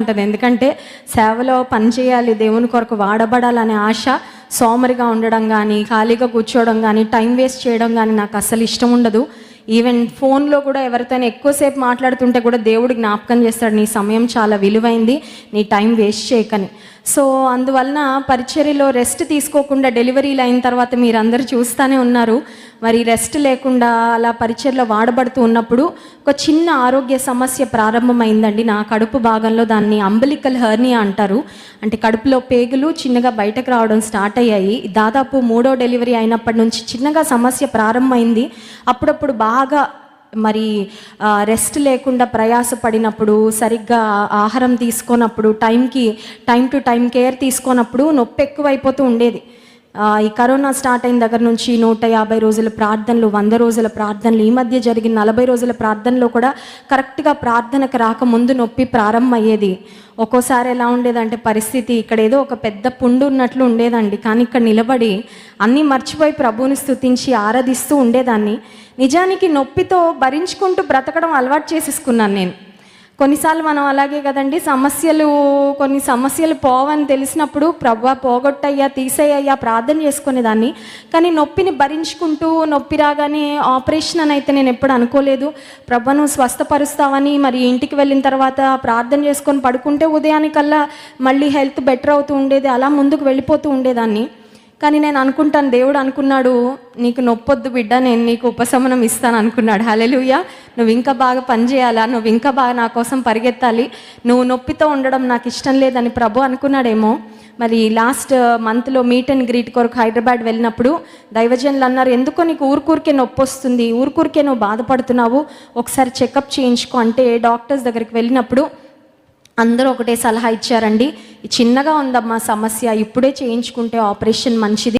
ఉంటుంది. ఎందుకంటే సేవలో పని చేయాలి, దేవుని కొరకు వాడబడాలనే ఆశ, సోమరిగా ఉండడం కానీ, ఖాళీగా కూర్చోవడం కానీ, టైం వేస్ట్ చేయడం కానీ నాకు అస్సలు ఇష్టం ఉండదు. ఈవెన్ ఫోన్లో కూడా ఎవరితోనే ఎక్కువసేపు మాట్లాడుతుంటే కూడా దేవుడు జ్ఞాపకం చేస్తాడు, నీ సమయం చాలా విలువైంది, నీ టైం వేస్ట్ చేయకని. సో అందువలన పరిచర్యలో రెస్ట్ తీసుకోకుండా డెలివరీలు అయిన తర్వాత మీరందరూ చూస్తూనే ఉన్నారు. మరి రెస్ట్ లేకుండా అలా పరిచర్యలో వాడబడుతూ ఉన్నప్పుడు ఒక చిన్న ఆరోగ్య సమస్య ప్రారంభమైందండి. నా కడుపు భాగంలో దాన్ని అంబలికల్ హెర్నియా అంటారు. అంటే కడుపులో పేగులు చిన్నగా బయటకు రావడం స్టార్ట్ అయ్యాయి. దాదాపు 3వ డెలివరీ అయినప్పటి నుంచి చిన్నగా సమస్య ప్రారంభమైంది. అప్పుడప్పుడు బాగా మరి రెస్ట్ లేకుండా ప్రయాసపడినప్పుడు, సరిగ్గా ఆహారం తీసుకోనప్పుడు, టైం టు టైం కేర్ తీసుకోనప్పుడు నొప్పి ఎక్కువైపోతూ ఉండేది. ఈ కరోనా స్టార్ట్ అయిన దగ్గర నుంచి 150 రోజుల ప్రార్థనలు, 100 రోజుల ప్రార్థనలు, ఈ మధ్య జరిగిన 40 రోజుల ప్రార్థనలో కూడా కరెక్ట్గా ప్రార్థనకు రాకముందు నొప్పి ప్రారంభమయ్యేది. ఒక్కోసారి ఎలా ఉండేదంటే పరిస్థితి, ఇక్కడ ఏదో ఒక పెద్ద పుండు ఉన్నట్లు ఉండేదండి. కానీ ఇక్కడ నిలబడి అన్నీ మర్చిపోయి ప్రభువుని స్తుతించి ఆరాధిస్తూ ఉండేదాన్ని. నిజానికి నొప్పితో భరించుకుంటూ బ్రతకడం అలవాటు చేసేసుకున్నాను నేను. కొన్నిసార్లు మనం అలాగే కదండి, కొన్ని సమస్యలు పోవని తెలిసినప్పుడు ప్రభువా పోగొట్టయ్యా, తీసేయ్యా ప్రార్థన చేసుకునేదాన్ని. కానీ నొప్పిని భరించుకుంటూ, నొప్పి రాగానే ఆపరేషన్ అని అయితే నేను ఎప్పుడు అనుకోలేదు. ప్రభువును స్వస్థపరుస్తావని, మరి ఇంటికి వెళ్ళిన తర్వాత ప్రార్థన చేసుకొని పడుకుంటే ఉదయానికల్లా మళ్ళీ హెల్త్ బెటర్ అవుతూ ఉండేది. అలా ముందుకు వెళ్ళిపోతూ ఉండేదాన్ని. కానీ నేను అనుకుంటాను, దేవుడు అనుకున్నాడు, నీకు నొప్పొద్దు బిడ్డ, నేను నీకు ఉపశమనం ఇస్తాను అనుకున్నాడు. హల్లెలూయా. నువ్వు ఇంకా బాగా పనిచేయాలా, నువ్వు ఇంకా బాగా నా కోసం పరిగెత్తాలి, నువ్వు నొప్పితో ఉండడం నాకు ఇష్టం లేదని ప్రభు అనుకున్నాడేమో. మరి లాస్ట్ మంత్లో మీట్ అండ్ గ్రీట్ కొరకు హైదరాబాద్ వెళ్ళినప్పుడు దైవజనులు అన్నారు, ఎందుకో నీకు ఊరికే నొప్పి వస్తుంది, ఊరికే నువ్వు బాధపడుతున్నావు, ఒకసారి చెకప్ చేయించుకో అంటే డాక్టర్స్ దగ్గరికి వెళ్ళినప్పుడు అందరూ ఒకటే సలహా ఇచ్చారండి, చిన్నగా ఉందమ్మా సమస్య, ఇప్పుడే చేయించుకుంటే ఆపరేషన్ మంచిది.